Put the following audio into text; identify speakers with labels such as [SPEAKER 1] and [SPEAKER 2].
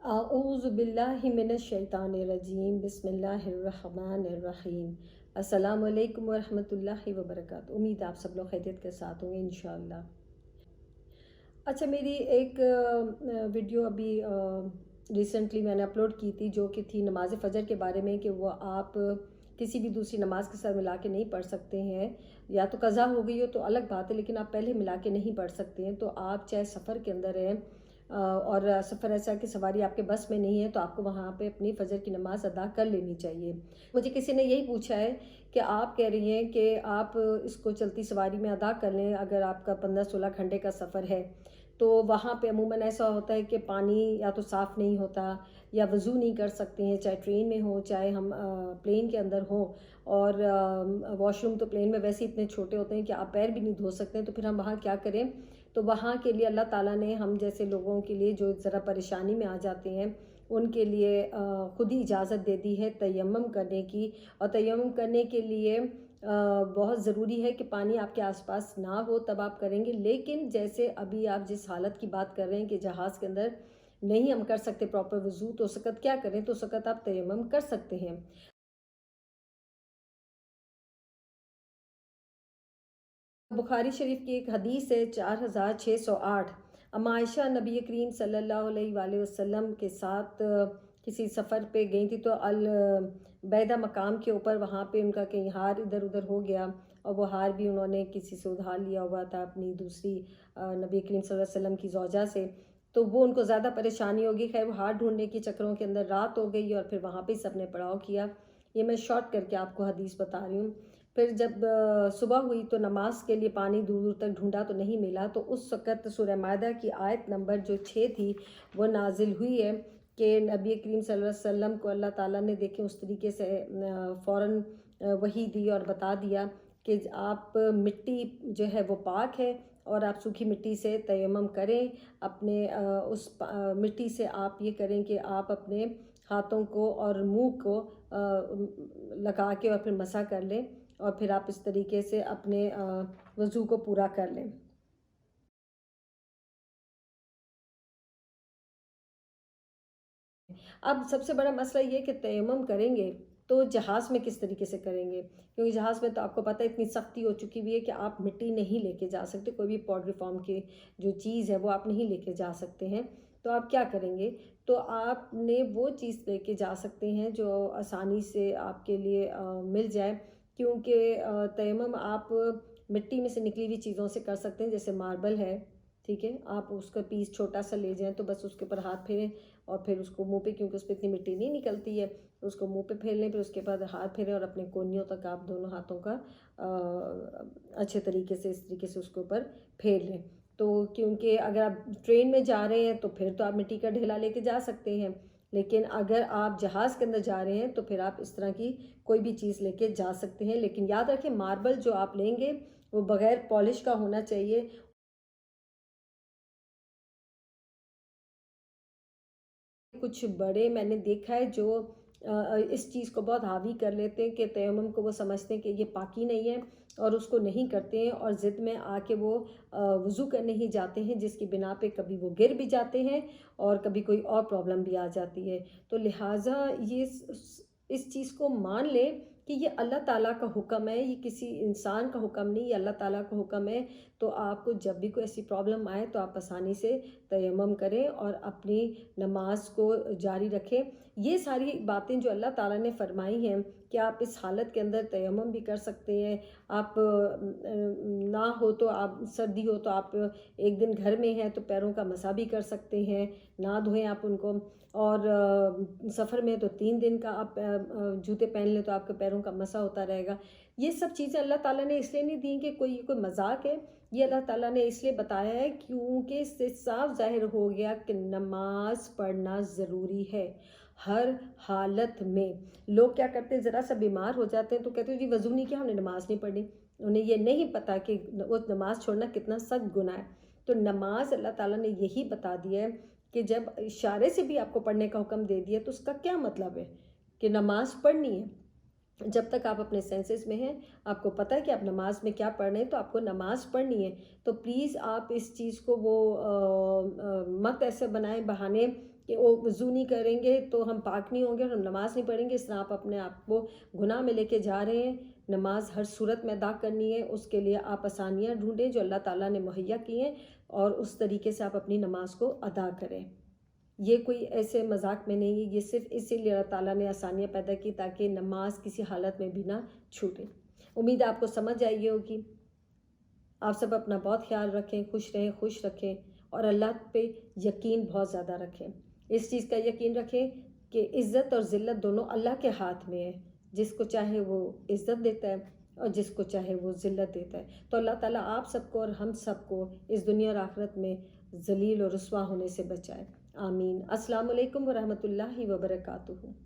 [SPEAKER 1] اعوذ باللہ من الشیطان الرجیم بسم اللہ الرحمن الرحیم۔ السلام علیکم ورحمۃ اللہ وبرکاتہ۔ امید آپ سب لوگ خیریت کے ساتھ ہوں گے انشاءاللہ۔ اچھا، میری ایک ویڈیو ابھی ریسنٹلی میں نے اپلوڈ کی تھی جو کہ تھی نماز فجر کے بارے میں، کہ وہ آپ کسی بھی دوسری نماز کے ساتھ ملا کے نہیں پڑھ سکتے ہیں، یا تو قضا ہو گئی ہو تو الگ بات ہے، لیکن آپ پہلے ملا کے نہیں پڑھ سکتے ہیں۔ تو آپ چاہے سفر کے اندر ہیں اور سفر ایسا کہ سواری آپ کے بس میں نہیں ہے، تو آپ کو وہاں پہ اپنی فجر کی نماز ادا کر لینی چاہیے۔ مجھے کسی نے یہی پوچھا ہے کہ آپ کہہ رہی ہیں کہ آپ اس کو چلتی سواری میں ادا کر لیں اگر آپ کا 15-16 گھنٹے کا سفر ہے، تو وہاں پہ عموماً ایسا ہوتا ہے کہ پانی یا تو صاف نہیں ہوتا، یا وضو نہیں کر سکتے ہیں، چاہے ٹرین میں ہو چاہے ہم پلین کے اندر ہوں، اور واش روم تو پلین میں ویسے اتنے چھوٹے ہوتے ہیں کہ آپ پیر بھی نہیں دھو سکتے ہیں، تو پھر ہم وہاں کیا کریں؟ تو وہاں کے لیے اللہ تعالیٰ نے ہم جیسے لوگوں کے لیے جو ذرا پریشانی میں آ جاتے ہیں ان کے لیے خود ہی اجازت دے دی ہے تیمم کرنے کی۔ اور تیمم کرنے کے لیے بہت ضروری ہے کہ پانی آپ کے آس پاس نہ ہو، تب آپ کریں گے۔ لیکن جیسے ابھی آپ جس حالت کی بات کر رہے ہیں کہ جہاز کے اندر نہیں ہم کر سکتے پراپر وضو، تو اس وقت کیا کریں؟ تو اس وقت آپ تیمم کر سکتے ہیں۔ بخاری شریف کی ایک حدیث ہے 4608۔ اما عائشہ نبی کریم صلی اللہ علیہ وآلہ وسلم کے ساتھ کسی سفر پہ گئی تھی، تو البیدہ مقام کے اوپر وہاں پہ ان کا کہیں ہار ادھر ادھر ہو گیا، اور وہ ہار بھی انہوں نے کسی سے ادھار لیا ہوا تھا اپنی دوسری نبی کریم صلی اللہ علیہ وسلم کی زوجہ سے، تو وہ ان کو زیادہ پریشانی ہوگی۔ خیر، وہ ہار ڈھونڈنے کی چکروں کے اندر رات ہو گئی، اور پھر وہاں پہ سب نے پڑاؤ کیا۔ یہ میں شارٹ کر کے آپ کو حدیث بتا رہی ہوں۔ پھر جب صبح ہوئی تو نماز کے لیے پانی دور دور تک ڈھونڈا تو نہیں ملا، تو اس وقت سورہ مائدہ کی آیت نمبر جو 6 تھی وہ نازل ہوئی ہے کہ نبی کریم صلی اللہ علیہ وسلم کو اللہ تعالیٰ نے دیکھیں اس طریقے سے فوراً وحی دی اور بتا دیا کہ آپ مٹی جو ہے وہ پاک ہے، اور آپ سوکھی مٹی سے تیمم کریں۔ اپنے اس مٹی سے آپ یہ کریں کہ آپ اپنے ہاتھوں کو اور منہ کو لگا کے اور پھر مسح کر لیں، اور پھر آپ اس طریقے سے اپنے وضو کو پورا کر لیں۔ اب سب سے بڑا مسئلہ یہ کہ تیمم کریں گے تو جہاز میں کس طریقے سے کریں گے؟ کیونکہ جہاز میں تو آپ کو پتہ ہے اتنی سختی ہو چکی ہوئی ہے کہ آپ مٹی نہیں لے کے جا سکتے، کوئی بھی پاٹری فارم کی جو چیز ہے وہ آپ نہیں لے کے جا سکتے ہیں۔ تو آپ کیا کریں گے؟ تو آپ نے وہ چیز لے کے جا سکتے ہیں جو آسانی سے آپ کے لیے مل جائے، کیونکہ تیمم آپ مٹی میں سے نکلی ہوئی چیزوں سے کر سکتے ہیں، جیسے ماربل ہے، ٹھیک ہے، آپ اس کا پیس چھوٹا سا لے جائیں تو بس اس کے اوپر ہاتھ پھیریں، اور پھر اس کو منہ پہ، کیونکہ اس پہ اتنی مٹی نہیں نکلتی ہے، اس کو منہ پہ پھیر لیں، پھر اس کے بعد ہاتھ پھیریں، اور اپنے کونیوں تک آپ دونوں ہاتھوں کا اچھے طریقے سے اس طریقے سے اس کے اوپر پھیر لیں۔ تو کیونکہ اگر آپ ٹرین میں جا رہے ہیں تو پھر تو آپ مٹی کا ڈھیلا لے کے جا سکتے ہیں، لیکن اگر آپ جہاز کے اندر جا رہے ہیں تو پھر آپ اس طرح کی کوئی بھی چیز لے کے جا سکتے ہیں۔ لیکن یاد رکھیں، ماربل جو آپ لیں گے وہ بغیر پالش کا ہونا چاہیے۔ کچھ بڑے میں نے دیکھا ہے جو اس چیز کو بہت حاوی کر لیتے ہیں کہ تیمم کو وہ سمجھتے ہیں کہ یہ پاکی نہیں ہے، اور اس کو نہیں کرتے ہیں، اور ضد میں آ کے وہ وضو کرنے ہی جاتے ہیں، جس کی بنا پہ کبھی وہ گر بھی جاتے ہیں اور کبھی کوئی اور پرابلم بھی آ جاتی ہے۔ تو لہٰذا یہ اس چیز کو مان لیں کہ یہ اللہ تعالیٰ کا حکم ہے، یہ کسی انسان کا حکم نہیں، یہ اللہ تعالیٰ کا حکم ہے۔ تو آپ کو جب بھی کوئی ایسی پرابلم آئے تو آپ آسانی سے تیمم کریں اور اپنی نماز کو جاری رکھیں۔ یہ ساری باتیں جو اللہ تعالیٰ نے فرمائی ہیں کہ آپ اس حالت کے اندر تیمم بھی کر سکتے ہیں، آپ نہ ہو تو آپ سردی ہو تو آپ ایک دن گھر میں ہیں تو پیروں کا مسح بھی کر سکتے ہیں، نہ دھوئیں آپ ان کو، اور سفر میں تو 3 دن کا آپ جوتے پہن لیں تو آپ کے پیروں کا مسح ہوتا رہے گا۔ یہ سب چیزیں اللہ تعالیٰ نے اس لیے نہیں دیں کہ کوئی مذاق ہے، یہ اللہ تعالیٰ نے اس لیے بتایا ہے کیونکہ اس سے صاف ظاہر ہو گیا کہ نماز پڑھنا ضروری ہے ہر حالت میں۔ لوگ کیا کرتے ہیں، ذرا سا بیمار ہو جاتے ہیں تو کہتے ہیں جی وضو نہیں کیا، ہم نے نماز نہیں پڑھی۔ انہیں یہ نہیں پتہ کہ وہ نماز چھوڑنا کتنا سخت گناہ ہے۔ تو نماز اللہ تعالیٰ نے یہی بتا دیا ہے کہ جب اشارے سے بھی آپ کو پڑھنے کا حکم دے دیا تو اس کا کیا مطلب ہے کہ نماز پڑھنی ہے۔ جب تک آپ اپنے سینسز میں ہیں، آپ کو پتہ ہے کہ آپ نماز میں کیا پڑھ رہے ہیں، تو آپ کو نماز پڑھنی ہے۔ تو پلیز آپ اس چیز کو وہ مت ایسے بنائیں بہانے کہ وہ وضو نہیں کریں گے تو ہم پاک نہیں ہوں گے اور ہم نماز نہیں پڑھیں گے، اس طرح آپ اپنے آپ کو گناہ میں لے کے جا رہے ہیں۔ نماز ہر صورت میں ادا کرنی ہے، اس کے لیے آپ آسانیاں ڈھونڈیں جو اللہ تعالیٰ نے مہیا کی ہیں، اور اس طریقے سے آپ اپنی نماز کو ادا کریں۔ یہ کوئی ایسے مذاق میں نہیں ہے، یہ صرف اسی لیے اللہ تعالیٰ نے آسانیاں پیدا کی تاکہ نماز کسی حالت میں بھی نہ چھوٹے۔ امید ہے آپ کو سمجھ آئی ہوگی۔ آپ سب اپنا بہت خیال رکھیں، خوش رہیں، خوش رکھیں، اور اللہ پہ یقین بہت زیادہ رکھیں۔ اس چیز کا یقین رکھیں کہ عزت اور ذلت دونوں اللہ کے ہاتھ میں ہے، جس کو چاہے وہ عزت دیتا ہے اور جس کو چاہے وہ ذلت دیتا ہے۔ تو اللہ تعالیٰ آپ سب کو اور ہم سب کو اس دنیا اور آخرت میں ذلیل اور رسوا ہونے سے بچائے۔ آمین۔ السلام علیکم ورحمۃ اللہ وبرکاتہ۔